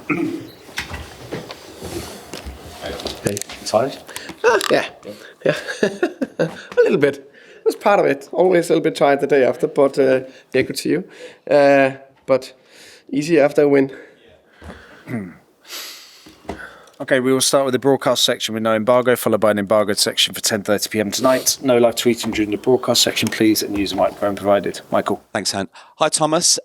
Hey. Tired? Yeah. A little bit. That's part of it. Always a little bit tired the day after, but yeah, good to you. But easy after a win. Okay, we will start with the broadcast section with no embargo, followed by an embargoed section for 10:30 p.m. tonight. No live tweeting during the broadcast section, please, and use the microphone provided. Michael. Thanks, Han. Hi, Thomas.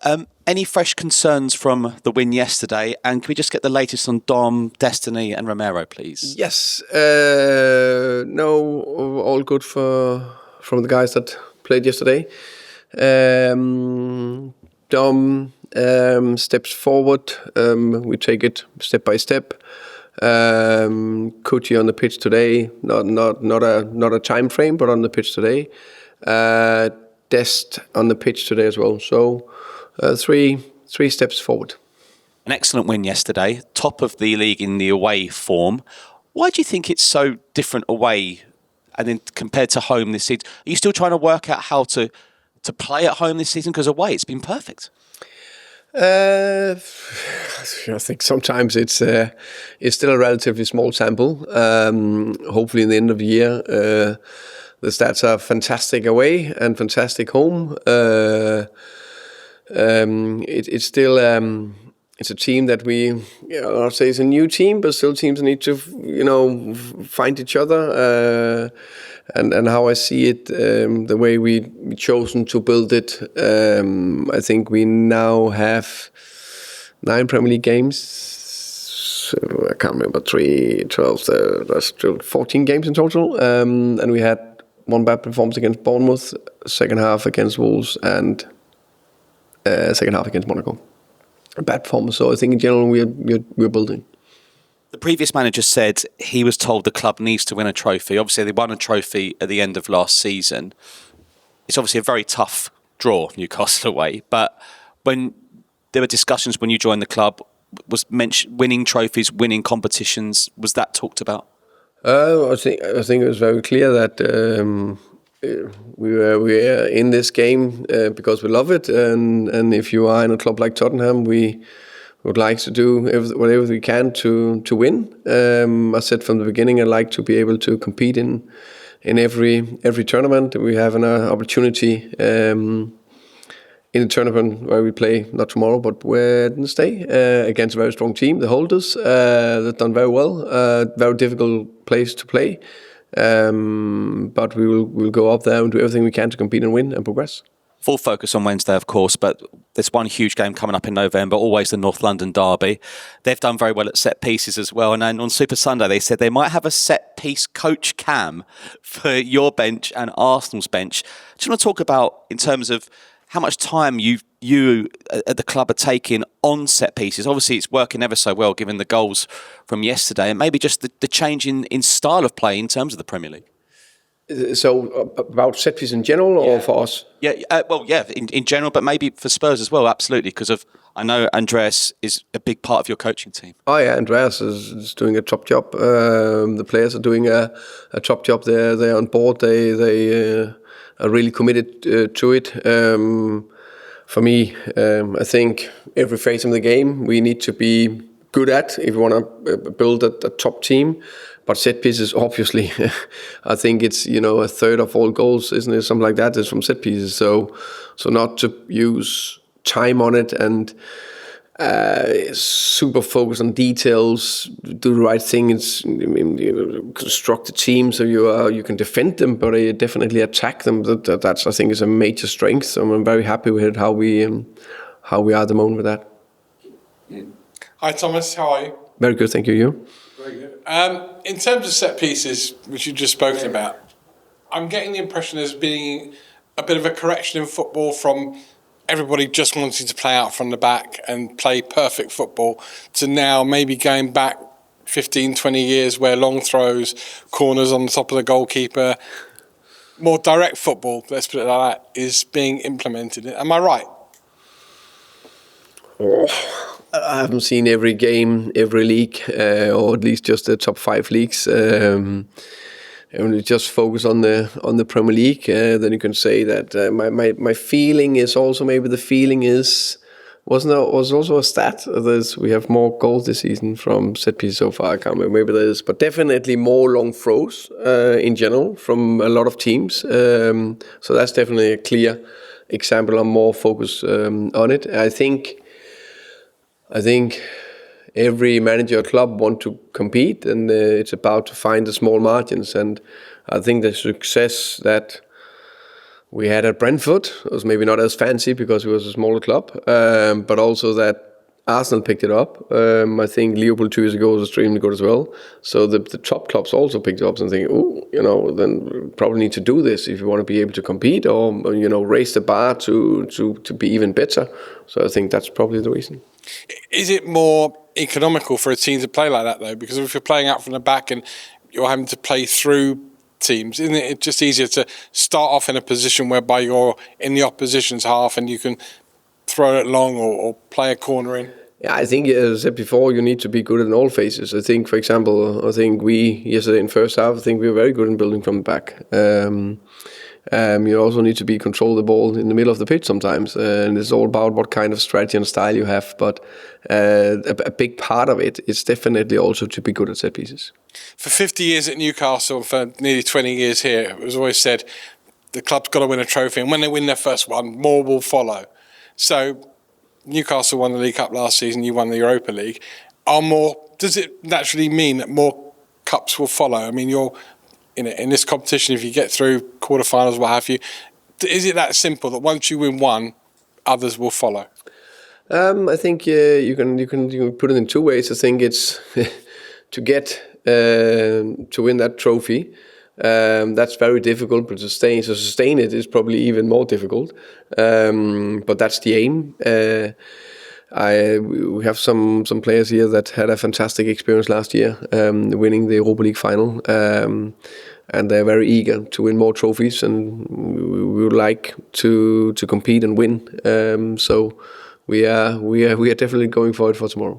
Any fresh concerns from the win yesterday? And can we just get the latest on Dom, Destiny and Romero, please? Yes. No, all good from the guys that played yesterday. Dom steps forward. We take it step by step. CUTI on the pitch today, not a time frame, but on the pitch today. Dest on the pitch today as well. So three steps forward. An excellent win yesterday, top of the league in the away form. Why do you think it's so different away and then compared to home this season? Are you still trying to work out how to play at home this season? Because away it's been perfect. I think sometimes it's still a relatively small sample. Hopefully, in the end of the year, the stats are fantastic away and fantastic home. It's still it's a team that I'll say it's a new team, but still teams need to find each other. And how I see it, the way we chosen to build it, I think we now have 9 Premier League games. So I can't remember, 3, 12, that's 14 games in total. And we had one bad performance against Bournemouth, second half against Wolves, and second half against Monaco. A bad performance. So I think in general we're building. The previous manager said he was told the club needs to win a trophy. Obviously, they won a trophy at the end of last season. It's obviously a very tough draw, Newcastle away. But when there were discussions when you joined the club, was mentioned winning trophies, winning competitions. Was that talked about? I think it was very clear that we were in this game because we love it, and if you are in a club like Tottenham, we would like to do whatever we can to win. I said from the beginning I'd like to be able to compete in every tournament. We have an opportunity in a tournament where we play not tomorrow but Wednesday against a very strong team, the Holders. They've done very well. Very difficult place to play, but we'll go up there and do everything we can to compete and win and progress. Full focus on Wednesday, of course, but there's one huge game coming up in November, always the North London derby. They've done very well at set pieces as well. And then on Super Sunday, they said they might have a set piece coach cam for your bench and Arsenal's bench. Do you want to talk about, in terms of how much time you at the club are taking on set pieces? Obviously, it's working ever so well given the goals from yesterday, and maybe just the change in style of play in terms of the Premier League. So about set piece in general, or for us? In general, but maybe for Spurs as well, absolutely, because I know Andreas is a big part of your coaching team. Oh yeah, Andreas is doing a top job. The players are doing a top job. They're on board. They are really committed to it. For me, I think every phase of the game we need to be good at if we want to build a top team. But set pieces, obviously, I think it's a third of all goals, isn't it? Something like that is from set pieces. So not to use time on it and super focus on details, do the right thing. It's construct a team so you can defend them, but you definitely attack them. That's I think is a major strength. So I'm very happy with how we are at the moment with that. Hi Thomas, how are you? Very good, thank you. You? Very good. In terms of set pieces, which you've just spoken about, I'm getting the impression there's been a bit of a correction in football from everybody just wanting to play out from the back and play perfect football to now maybe going back 15, 20 years where long throws, corners on the top of the goalkeeper, more direct football, let's put it like that, is being implemented. Am I right? I haven't seen every game, every league, or at least just the top 5 leagues. Only just focus on the Premier League. Then you can say that my feeling is also maybe the feeling is was also a stat. We have more goals this season from set pieces so far. I can't remember, maybe there is, but definitely more long throws in general from a lot of teams. So that's definitely a clear example of more focus on it. I think every manager or club want to compete, and it's about to find the small margins. And I think the success that we had at Brentford was maybe not as fancy because it was a smaller club, but also that Arsenal picked it up. I think Liverpool 2 years ago was extremely good as well. So the top clubs also picked it up and thinking, then we probably need to do this if you want to be able to compete or raise the bar to be even better. So I think that's probably the reason. Is it more economical for a team to play like that though? Because if you're playing out from the back and you're having to play through teams, isn't it just easier to start off in a position whereby you're in the opposition's half and you can throw it long or play a corner in? Yeah, I think, as I said before, you need to be good in all phases. I think, for example, we yesterday in first half, I think we were very good in building from the back. You also need to control the ball in the middle of the pitch sometimes, and it's all about what kind of strategy and style you have. But a big part of it is definitely also to be good at set pieces. For 50 years at Newcastle, for nearly 20 years here, it was always said the club's got to win a trophy, and when they win their first one, more will follow. So Newcastle won the League Cup last season, you won the Europa League. Does it naturally mean that more cups will follow? I mean, you're in this competition, if you get through quarterfinals, what have you, is it that simple that once you win one, others will follow? I think you can put it in two ways. I think it's to get to win that trophy. That's very difficult, but to sustain it is probably even more difficult. But that's the aim. We have some players here that had a fantastic experience last year, winning the Europa League final, and they're very eager to win more trophies, and we would like to compete and win. So we are definitely going for it for tomorrow.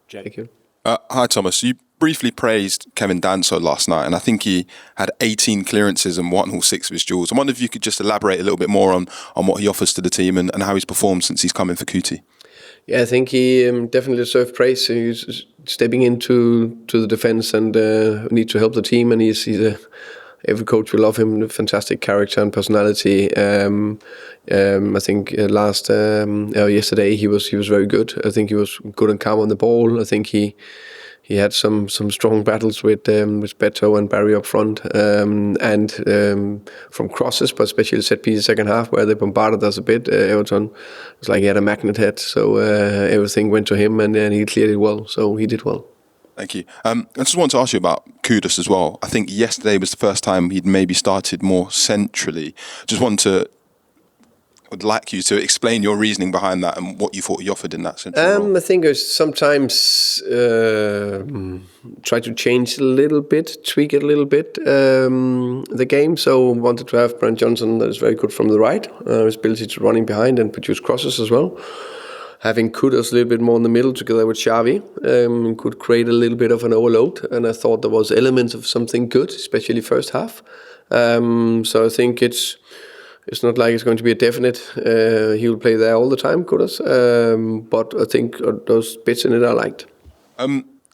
Thank you. Hi Thomas, you briefly praised Kevin Danso last night, and I think he had 18 clearances and won all 6 of his duels. I wonder if you could just elaborate a little bit more on what he offers to the team and how he's performed since he's come in for CUTI. Yeah, I think he definitely deserves praise. He's stepping into the defence and need to help the team, and he's every coach will love him. Fantastic character and personality. I think yesterday he was very good. I think he was good and calm on the ball. I think he had some strong battles with Beto and Barry up front, and from crosses, but especially set pieces second half where they bombarded us a bit. Everton, it's like he had a magnet head, so everything went to him, and he cleared it well. So he did well. Thank you. I just want to ask you about Kudus as well. I think yesterday was the first time he'd maybe started more centrally. Would like you to explain your reasoning behind that and what you thought he offered in that central role. I think I sometimes try to change a little bit, tweak it a little bit, the game. So wanted to have Brent Johnson that is very good from the right, his ability to running behind and produce crosses as well. Having Kudus a little bit more in the middle together with Xavi could create a little bit of an overload, and I thought there was elements of something good, especially first half. So I think it's not like it's going to be a definite. He will play there all the time, Kudus. But I think those bits in it I liked.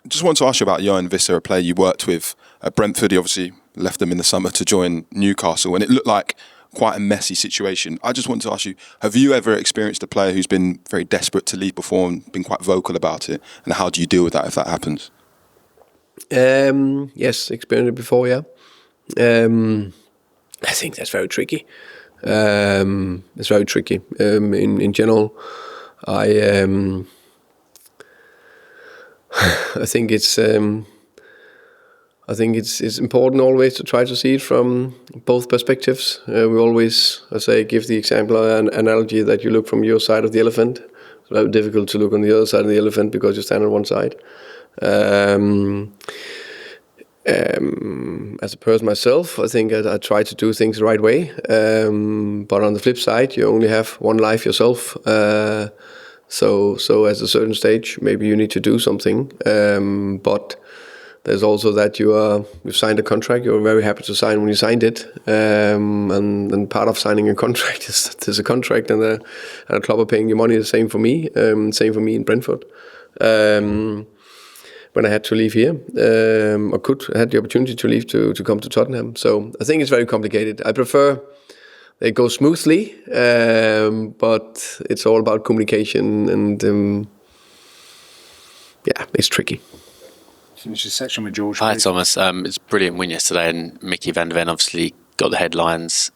Just want to ask you about Yoane Wissa, a player you worked with at Brentford. He obviously left them in the summer to join Newcastle, and it looked like quite a messy situation. I just want to ask you, have you ever experienced a player who's been very desperate to leave before and been quite vocal about it? And how do you deal with that if that happens? Yes, experienced it before, yeah. I think that's very tricky. It's very tricky. In general, I think it's important always to try to see it from both perspectives. We always, give the example and analogy that you look from your side of the elephant. It's very difficult to look on the other side of the elephant because you stand on one side. As a person myself, I think I try to do things the right way. But on the flip side, you only have one life yourself. So at a certain stage, maybe you need to do something. But there's also that you've signed a contract. You're very happy to sign when you signed it, and part of signing a contract is there's a contract, and a club are paying you money. The same for me. Same for me in Brentford. When I had to leave here, I had the opportunity to leave to come to Tottenham. So I think it's very complicated. I prefer they go smoothly, but it's all about communication, and it's tricky. Finish this section with George. Hi, please. Thomas. It's a brilliant win yesterday, and Micky Van De Ven obviously got the headlines.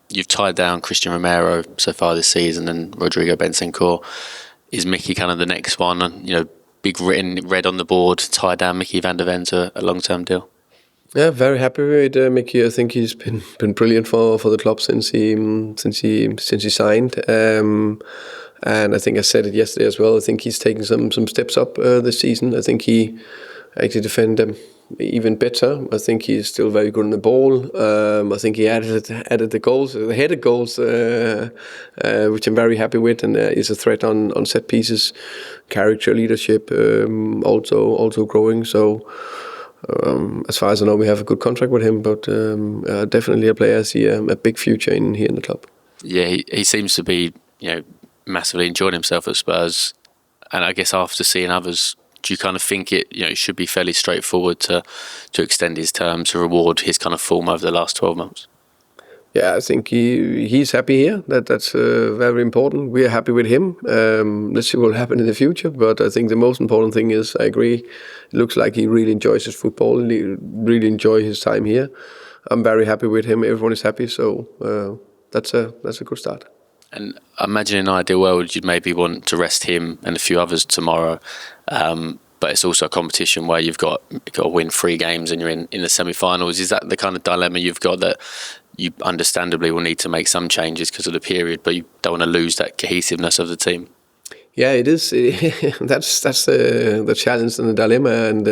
You've tied down Cristian Romero so far this season, and Rodrigo Bentancur. Is Micky kind of the next one? And big written red on the board, tie down Micky Van De Ven to a long-term deal. Yeah, very happy with Micky. I think he's been brilliant for the club since he signed. And I think I said it yesterday as well. I think he's taken some steps up this season. I think he actually defended them even better. I think he's still very good on the ball. I think he added the goals, the headed goals, which I'm very happy with, and is a threat on set pieces. Character, leadership, also growing. So as far as I know, we have a good contract with him, but definitely a player I see a big future here in the club. Yeah, he seems to be massively enjoying himself at Spurs, and I guess after seeing others, do you kind of think it should be fairly straightforward to extend his term to reward his kind of form over the last 12 months? Yeah, I think he's happy here. That's very important. We are happy with him. Let's see what will happen in the future. But I think the most important thing is, I agree, it looks like he really enjoys his football. He really enjoys his time here. I'm very happy with him. Everyone is happy. So that's a good start. And I imagine in an ideal world, you'd maybe want to rest him and a few others tomorrow. But it's also a competition where you've got to win 3 games and you're in the semi-finals. Is that the kind of dilemma you've got, that you understandably will need to make some changes because of the period, but you don't want to lose that cohesiveness of the team? Yeah, it is. That's the challenge and the dilemma. And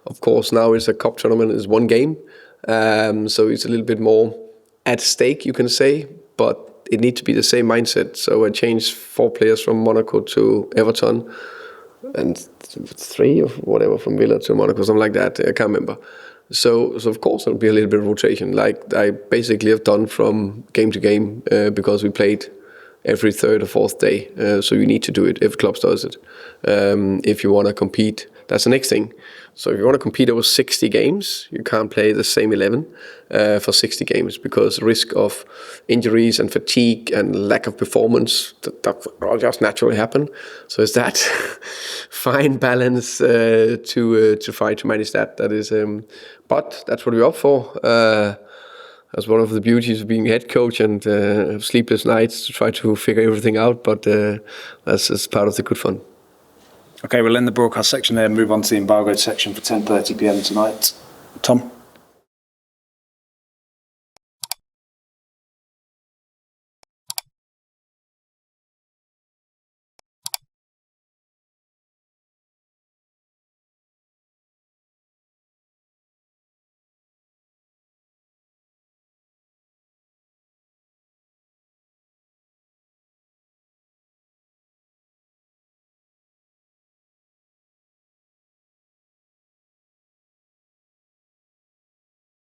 of course, now it's a cup tournament. It's 1 game, so it's a little bit more at stake, you can say. But it needs to be the same mindset. So I changed 4 players from Monaco to Everton, and 3 or whatever from Villa to Monaco, something like that. I can't remember. So of course there'll be a little bit of rotation, like I basically have done from game to game, because we played every 3rd or 4th day. So you need to do it. Every club does it. If you want to compete, that's the next thing. So if you want to compete over 60 games, you can't play the same 11 for 60 games, because risk of injuries and fatigue and lack of performance, that will just naturally happen. So it's that fine balance to try to manage that. That is, but that's what we're up for. That's one of the beauties of being head coach, and have sleepless nights to try to figure everything out. But that's part of the good fun. Okay, we'll end the broadcast section there and move on to the embargoed section for 10:30 p.m. tonight. Tom?